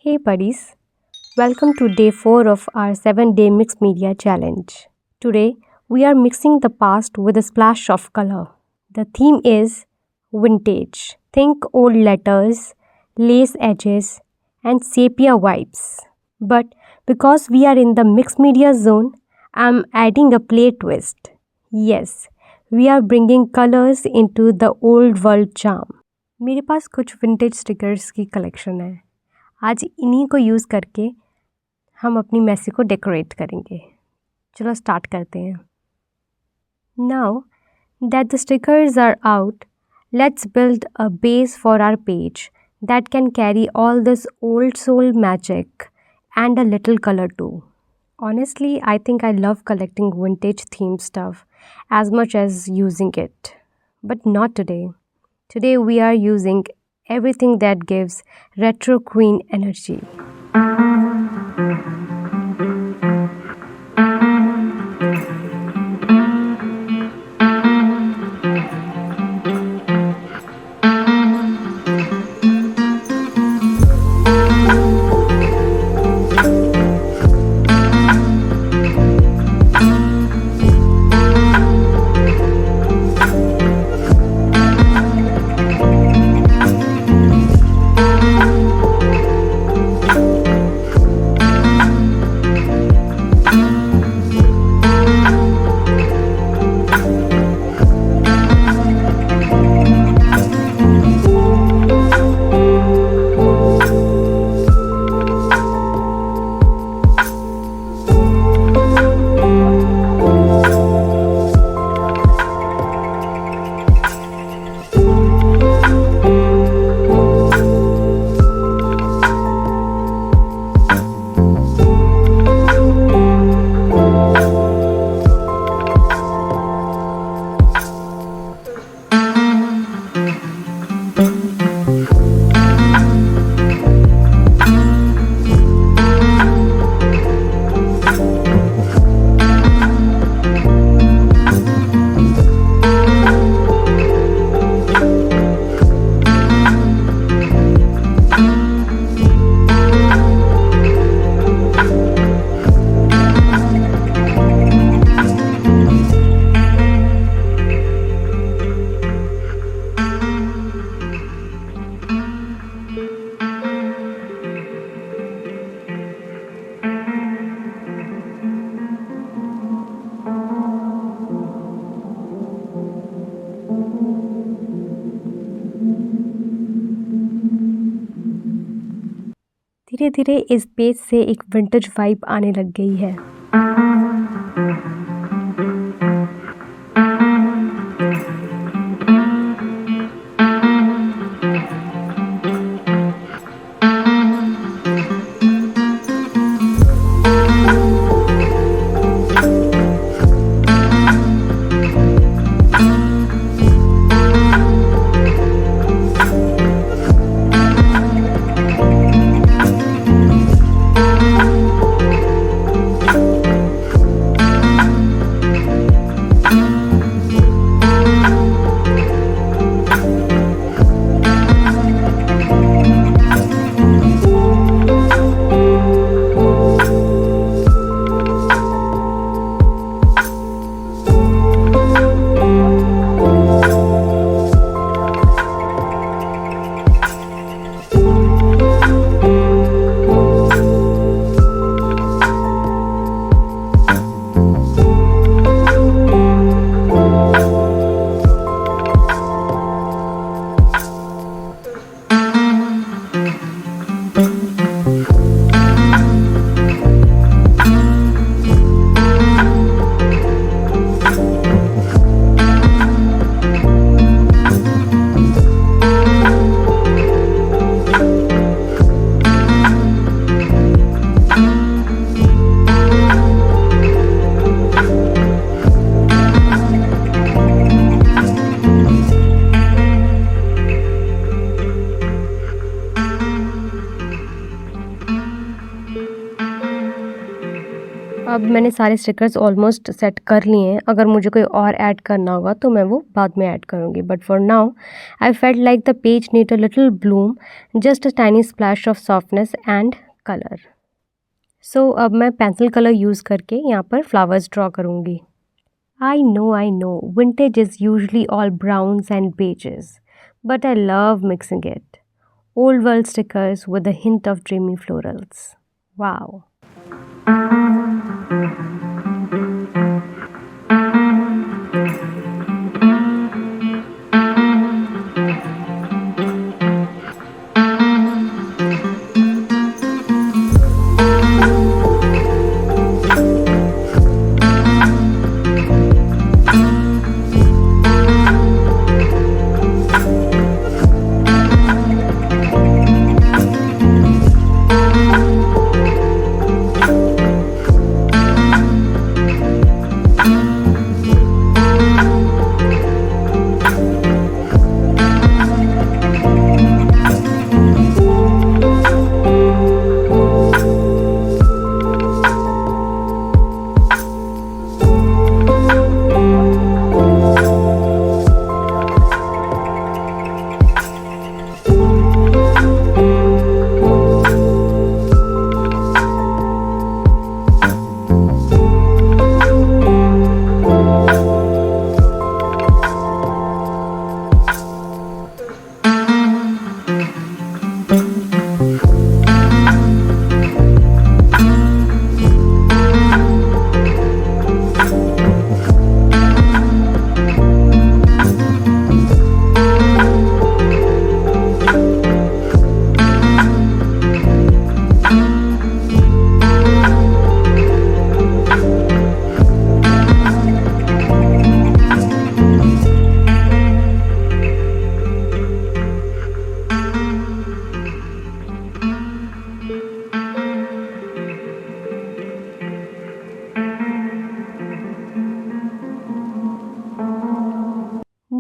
Hey buddies, welcome to day 4 of our 7-day mixed media challenge. Today we are mixing the past with a splash of color. The theme is vintage. Think old letters, lace edges, and sepia vibes. But because we are in the mixed media zone, I'm adding a play twist. Yes, we are bringing colors into the old world charm. मेरे पास कुछ vintage stickers की collection है. आज इन्हीं को use करके हम अपनी मैसी को डेकोरेट करेंगे. चलो स्टार्ट करते हैं. Now that the stickers are out, let's build a base for our page that can carry all this old soul magic and a little color too. Honestly, I think I love collecting vintage themed stuff as much as using it. But not today. Today we are using everything that gives retro queen energy. धीरे धीरे इस page से एक vintage vibe आने लग गई है. अब मैंने सारे स्टिकर्स ऑलमोस्ट सेट कर लिए हैं। अगर मुझे कोई और ऐड करना होगा तो मैं वो बाद में ऐड करूँगी, but for now I felt like the page need a little bloom, just a tiny splash of softness and colour. So अब मैं पेंसिल कलर यूज़ करके यहाँ पर फ्लावर्स ड्रॉ करूँगी। I know, vintage is usually all browns and beiges, but I love mixing it. Old world stickers with a hint of dreamy florals. Wow.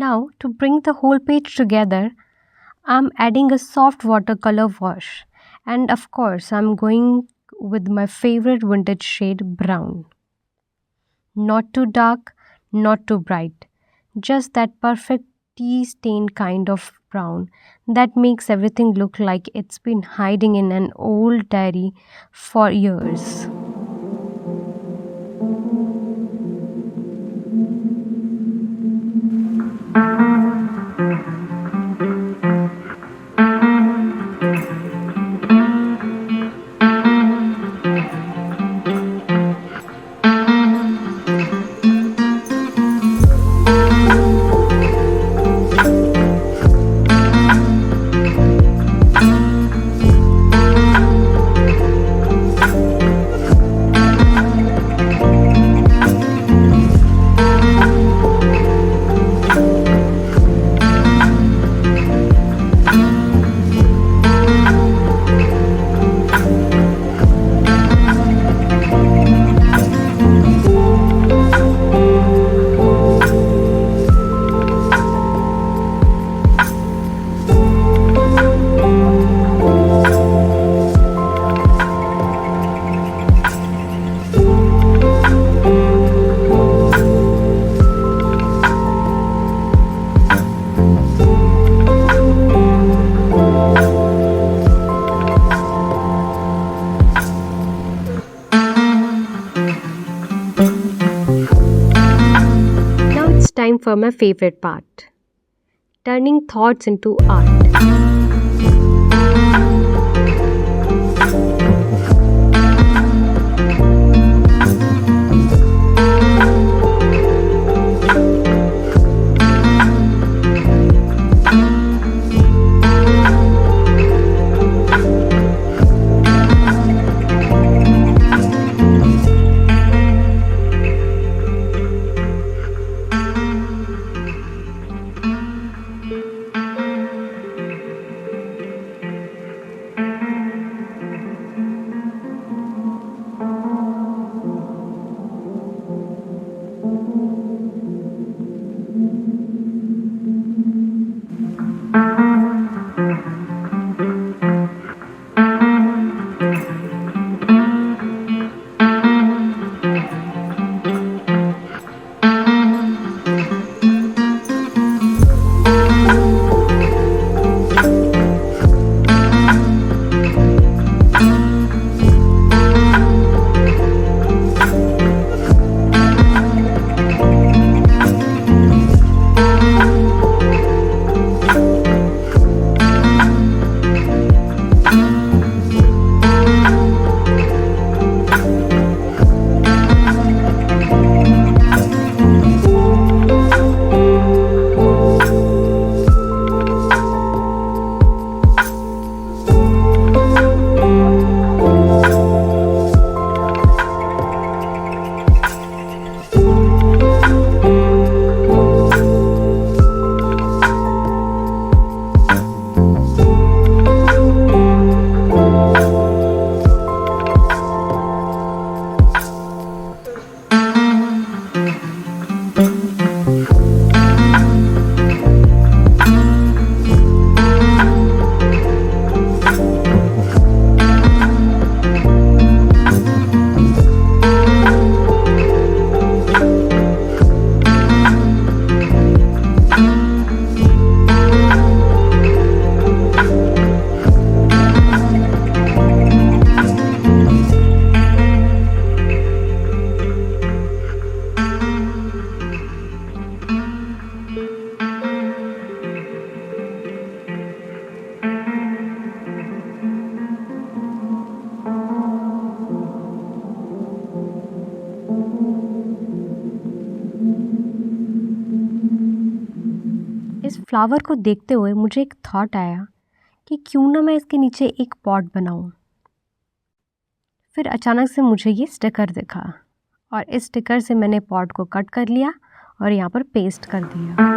Now, to bring the whole page together, I'm adding a soft watercolor wash, and of course, I'm going with my favorite vintage shade brown. Not too dark, not too bright, just that perfect tea stained kind of brown that makes everything look like it's been hiding in an old diary for years. Time for my favorite part, turning thoughts into art. Flower को देखते हुए मुझे एक thought आया कि क्यों ना मैं इसके नीचे एक पॉट बनाऊं। फिर अचानक से मुझे ये स्टिकर दिखा और इस स्टिकर से मैंने पॉट को कट कर लिया और यहाँ पर पेस्ट कर दिया।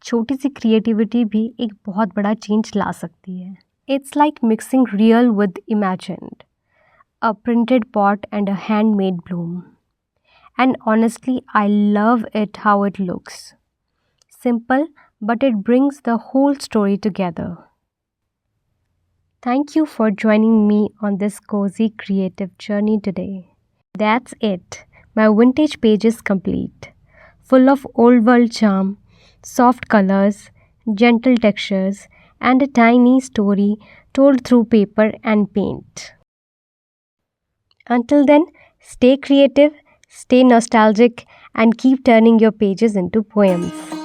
छोटी सी क्रिएटिविटी भी एक बहुत बड़ा चेंज ला सकती है। It's like mixing real with imagined, a printed pot and a handmade Bloom. And honestly I love it how it looks simple, but it brings the whole story together. Thank you for joining me on this cozy creative journey today. That's it. My vintage page is complete, full of old world charm, soft colors, gentle textures, and a tiny story told through paper and paint. Until then, stay creative, stay nostalgic, and keep turning your pages into poems.